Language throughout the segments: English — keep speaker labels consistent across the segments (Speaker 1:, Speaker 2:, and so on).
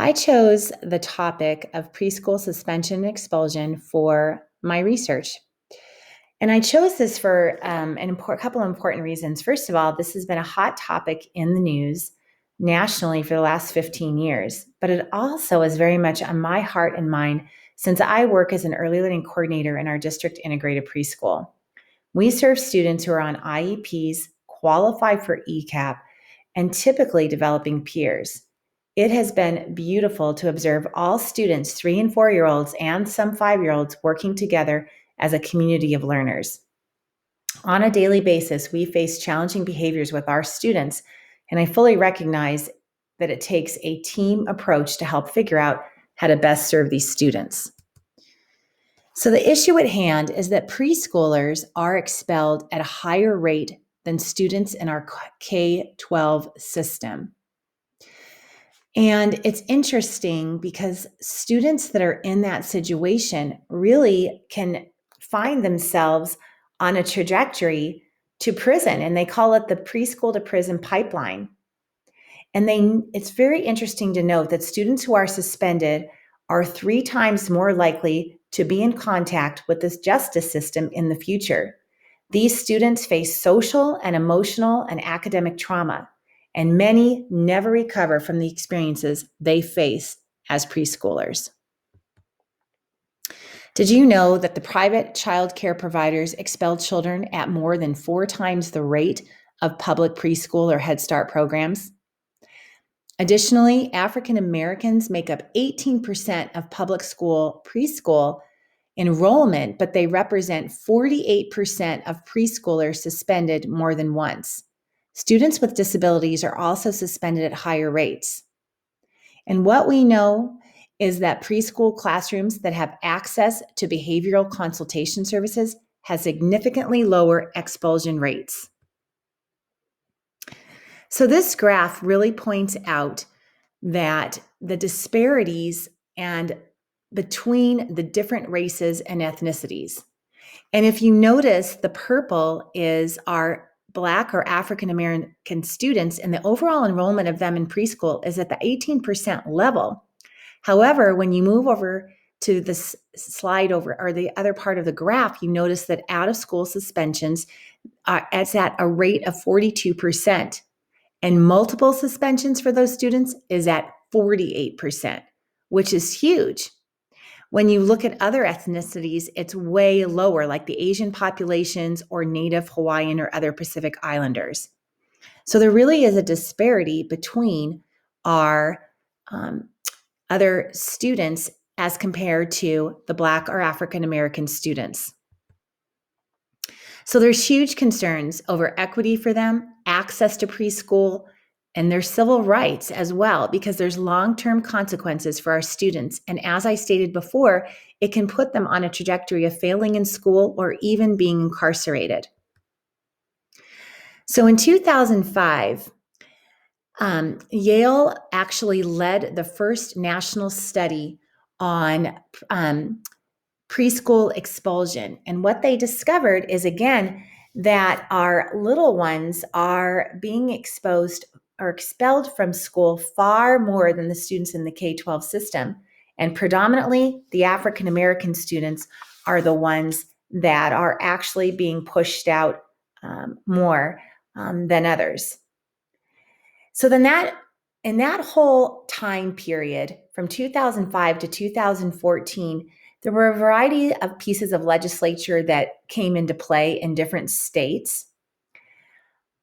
Speaker 1: I chose the topic of preschool suspension and expulsion for my research. And I chose this for couple of important reasons. First of all, this has been a hot topic in the news nationally for the last 15 years, but it also is very much on my heart and mind since I work as an early learning coordinator in our district integrated preschool. We serve students who are on IEPs, qualify for ECAP, and typically developing peers. It has been beautiful to observe all students, 3 and 4-year-olds and some 5-year-olds working together as a community of learners. On a daily basis, we face challenging behaviors with our students, and I fully recognize that it takes a team approach to help figure out how to best serve these students. So the issue at hand is that preschoolers are expelled at a higher rate than students in our K-12 system. And it's interesting because students that are in that situation really can find themselves on a trajectory to prison, and they call it the preschool to prison pipeline. And it's very interesting to note that students who are suspended are 3 times more likely to be in contact with this justice system in the future. These students face social and emotional and academic trauma, and many never recover from the experiences they faced as preschoolers. Did you know that the private child care providers expel children at more than 4 times the rate of public preschool or Head Start programs? Additionally, African Americans make up 18% of public school preschool enrollment, but they represent 48% of preschoolers suspended more than once. Students with disabilities are also suspended at higher rates. And what we know is that preschool classrooms that have access to behavioral consultation services have significantly lower expulsion rates. So this graph really points out that the disparities and between the different races and ethnicities. And if you notice, the purple is our Black or African American students, and the overall enrollment of them in preschool is at the 18% level. However, when you move over to this slide over, or the other part of the graph, you notice that out-of-school suspensions it's at a rate of 42%, and multiple suspensions for those students is at 48%, which is huge. When you look at other ethnicities, it's way lower, like the Asian populations or Native Hawaiian or other Pacific Islanders. So there really is a disparity between our other students as compared to the Black or African American students. So there's huge concerns over equity for them, access to preschool, and their civil rights as well, because there's long-term consequences for our students. And as I stated before, it can put them on a trajectory of failing in school or even being incarcerated. So in 2005, Yale actually led the first national study on preschool expulsion. And what they discovered is, again, that our little ones are being exposed or expelled from school far more than the students in the K-12 system. And predominantly, the African American students are the ones that are actually being pushed out more than others. So then in that whole time period, from 2005 to 2014, there were a variety of pieces of legislature that came into play in different states,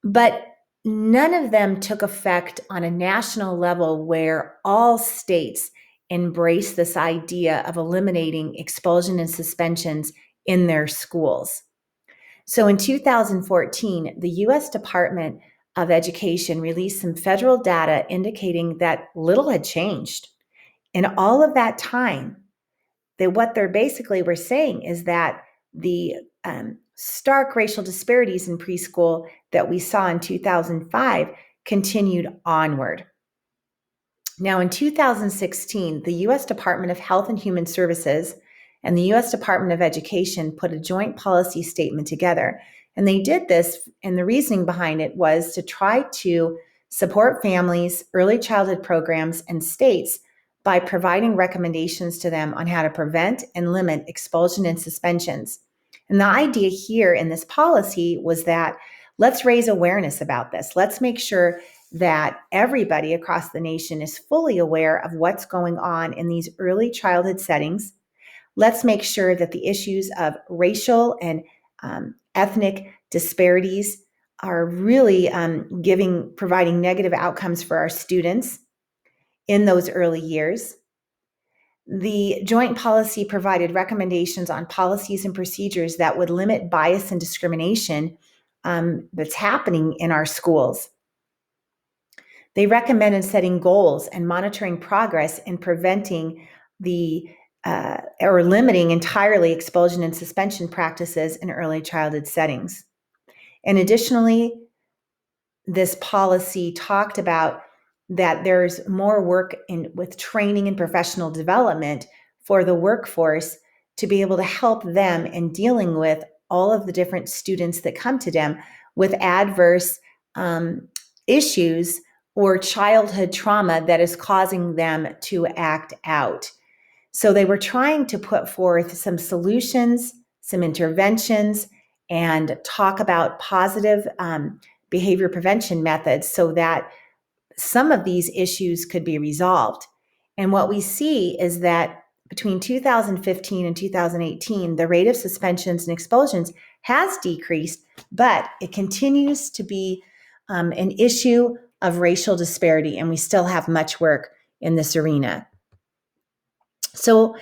Speaker 1: but none of them took effect on a national level where all states embrace this idea of eliminating expulsion and suspensions in their schools. So in 2014, the U.S. Department of Education released some federal data indicating that little had changed. In all of that time, what they're basically were saying is that the stark racial disparities in preschool that we saw in 2005 continued onward. Now, in 2016, the U.S. Department of Health and Human Services and the U.S. Department of Education put a joint policy statement together. And they did this, and the reasoning behind it was to try to support families, early childhood programs, and states by providing recommendations to them on how to prevent and limit expulsion and suspensions. And the idea here in this policy was that let's raise awareness about this. Let's make sure that everybody across the nation is fully aware of what's going on in these early childhood settings. Let's make sure that the issues of racial and ethnic disparities are really providing negative outcomes for our students in those early years. The joint policy provided recommendations on policies and procedures that would limit bias and discrimination that's happening in our schools. They recommended setting goals and monitoring progress in preventing or limiting entirely expulsion and suspension practices in early childhood settings. And additionally, this policy talked about that there's more work with training and professional development for the workforce to be able to help them in dealing with all of the different students that come to them with adverse issues or childhood trauma that is causing them to act out. So they were trying to put forth some solutions, some interventions, and talk about positive behavior prevention methods so that some of these issues could be resolved. And what we see is that between 2015 and 2018, the rate of suspensions and expulsions has decreased, but it continues to be an issue of racial disparity, and we still have much work in this arena. So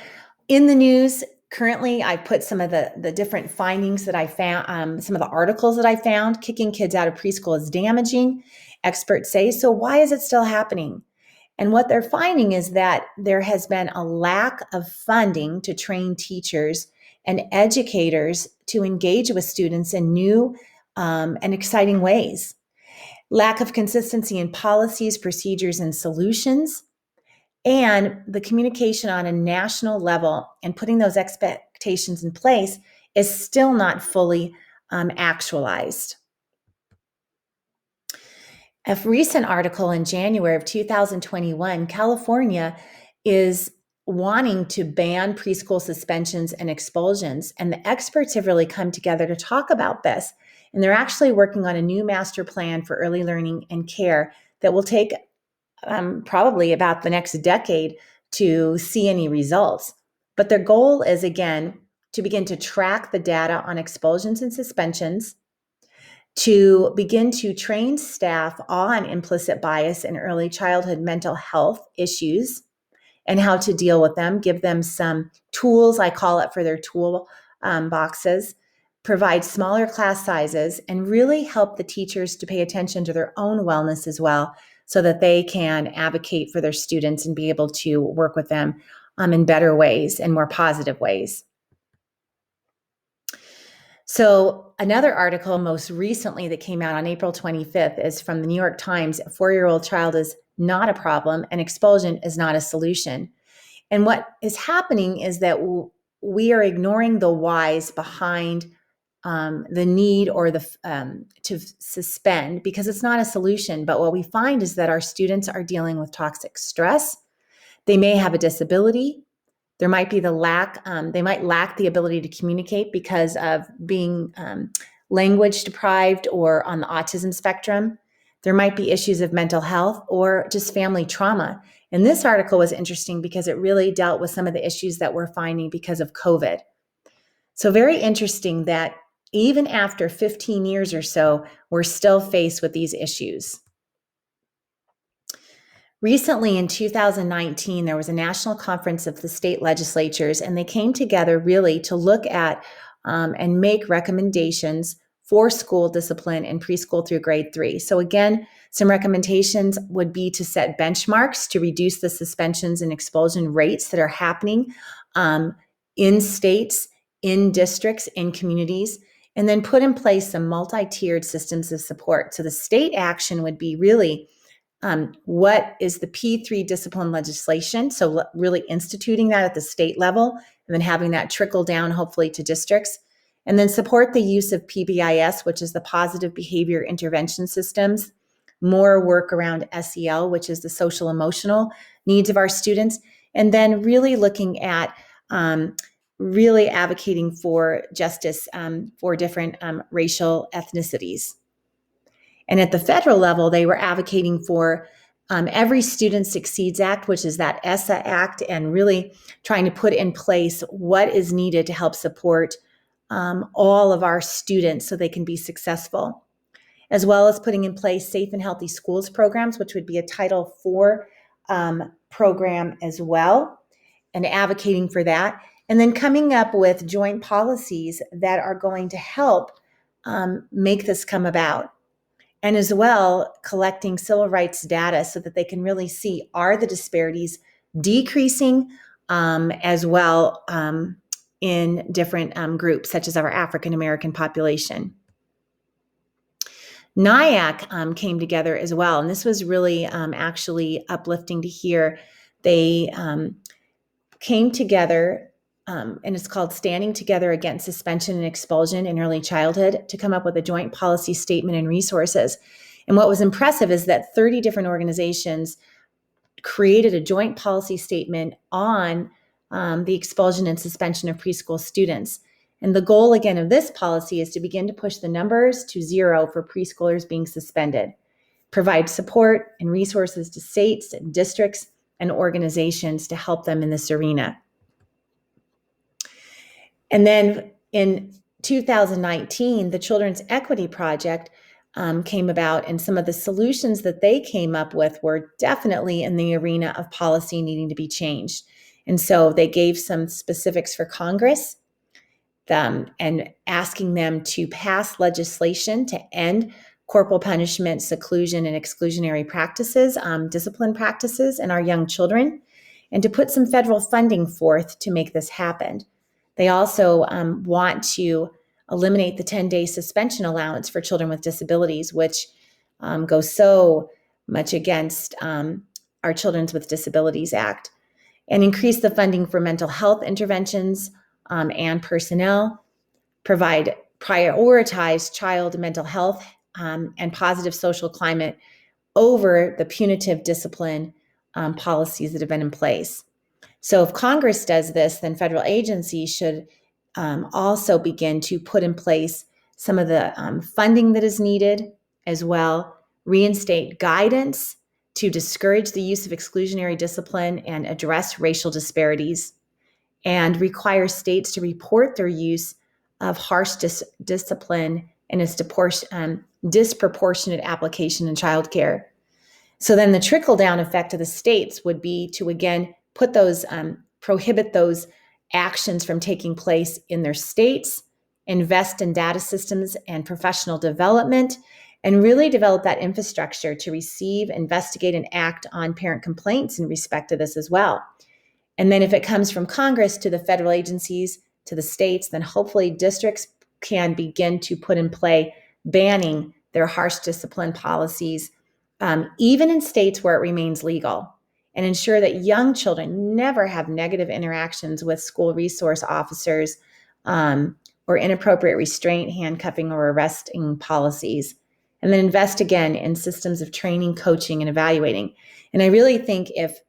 Speaker 1: in the news, currently, I put some of the different findings that I found, some of the articles that I found. Kicking kids out of preschool is damaging, experts say. So why is it still happening? And what they're finding is that there has been a lack of funding to train teachers and educators to engage with students in new and exciting ways. Lack of consistency in policies, procedures, and solutions, and the communication on a national level and putting those expectations in place is still not fully actualized. A recent article in January of 2021, California is wanting to ban preschool suspensions and expulsions, and the experts have really come together to talk about this. And they're actually working on a new master plan for early learning and care that will take probably about the next decade to see any results. But their goal is, again, to begin to track the data on expulsions and suspensions, to begin to train staff on implicit bias and early childhood mental health issues and how to deal with them, give them some tools, I call it, for their tool boxes, provide smaller class sizes, and really help the teachers to pay attention to their own wellness as well, so that they can advocate for their students and be able to work with them in better ways and more positive ways. So another article most recently that came out on April 25th is from the New York Times. A 4-year-old child is not a problem and expulsion is not a solution. And what is happening is that we are ignoring the whys behind the need or to suspend, because it's not a solution. But what we find is that our students are dealing with toxic stress. They may have a disability. There might be they might lack the ability to communicate because of being language deprived or on the autism spectrum. There might be issues of mental health or just family trauma. And this article was interesting because it really dealt with some of the issues that we're finding because of COVID. So very interesting that even after 15 years or so, we're still faced with these issues. Recently, in 2019, there was a national conference of the state legislatures, and they came together really to look at and make recommendations for school discipline in preschool through grade 3. So again, some recommendations would be to set benchmarks to reduce the suspensions and expulsion rates that are happening in states, in districts, in communities, and then put in place some multi-tiered systems of support. So the state action would be really what is the P3 discipline legislation? So really instituting that at the state level and then having that trickle down hopefully to districts. And then support the use of PBIS, which is the positive behavior intervention systems, more work around SEL, which is the social emotional needs of our students, and then really looking at really advocating for justice for different racial ethnicities. And at the federal level, they were advocating for Every Student Succeeds Act, which is that ESSA Act, and really trying to put in place what is needed to help support all of our students so they can be successful, as well as putting in place Safe and Healthy Schools programs, which would be a Title IV program as well, and advocating for that. And then coming up with joint policies that are going to help make this come about. And as well, collecting civil rights data so that they can really see, are the disparities decreasing as well in different groups, such as our African American population. NIAC came together as well, and this was really actually uplifting to hear. They came together, and it's called Standing Together Against Suspension and Expulsion in Early Childhood, to come up with a joint policy statement and resources. And what was impressive is that 30 different organizations created a joint policy statement on the expulsion and suspension of preschool students. And the goal, again, of this policy is to begin to push the numbers to 0 for preschoolers being suspended, provide support and resources to states and districts and organizations to help them in this arena. And then in 2019, the Children's Equity Project came about, and some of the solutions that they came up with were definitely in the arena of policy needing to be changed. And so they gave some specifics for Congress and asking them to pass legislation to end corporal punishment, seclusion, and exclusionary practices, discipline practices in our young children, and to put some federal funding forth to make this happen. They also want to eliminate the 10-day suspension allowance for children with disabilities, which goes so much against our Children's with Disabilities Act, and increase the funding for mental health interventions and personnel, prioritize child mental health and positive social climate over the punitive discipline policies that have been in place. So if Congress does this, then federal agencies should also begin to put in place some of the funding that is needed, as well, reinstate guidance to discourage the use of exclusionary discipline and address racial disparities, and require states to report their use of harsh discipline and its disproportionate application in childcare. So then the trickle-down effect of the states would be to, again, put those, prohibit those actions from taking place in their states, invest in data systems and professional development, and really develop that infrastructure to receive, investigate, and act on parent complaints in respect to this as well. And then if it comes from Congress to the federal agencies, to the states, then hopefully districts can begin to put in play banning their harsh discipline policies, even in states where it remains legal, and ensure that young children never have negative interactions with school resource officers or inappropriate restraint, handcuffing, or arresting policies. And then invest again in systems of training, coaching, and evaluating. And I really think if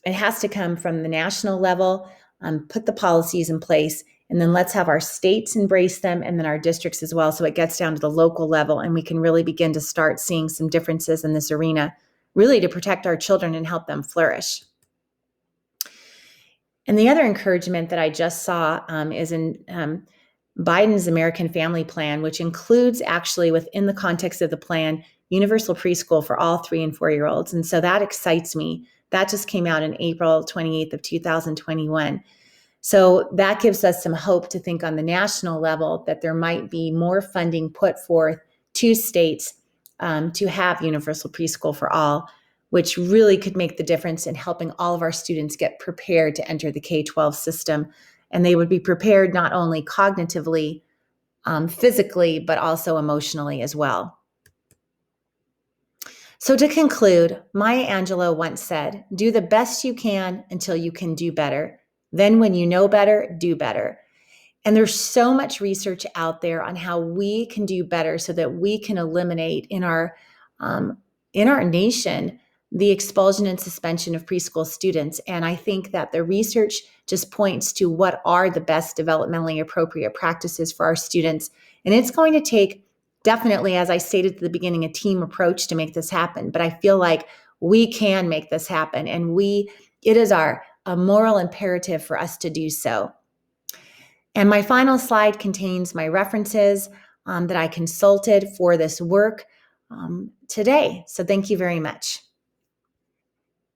Speaker 1: it has to come from the national level, put the policies in place, and then let's have our states embrace them, and then our districts as well, so it gets down to the local level, and we can really begin to start seeing some differences in this arena, really to protect our children and help them flourish. And the other encouragement that I just saw is in Biden's American Family Plan, which includes, actually within the context of the plan, universal preschool for all 3 and 4-year-olds. And so that excites me. That just came out in April 28th of 2021. So that gives us some hope to think on the national level that there might be more funding put forth to states to have universal preschool for all, which really could make the difference in helping all of our students get prepared to enter the K-12 system. And they would be prepared not only cognitively, physically, but also emotionally as well. So to conclude, Maya Angelou once said, "Do the best you can until you can do better. Then when you know better, do better." And there's so much research out there on how we can do better so that we can eliminate in our in our nation the expulsion and suspension of preschool students. And I think that the research just points to what are the best developmentally appropriate practices for our students. And it's going to take, definitely, as I stated at the beginning, a team approach to make this happen. But I feel like we can make this happen, and it is a moral imperative for us to do so. And my final slide contains my references that I consulted for this work today. So thank you very much.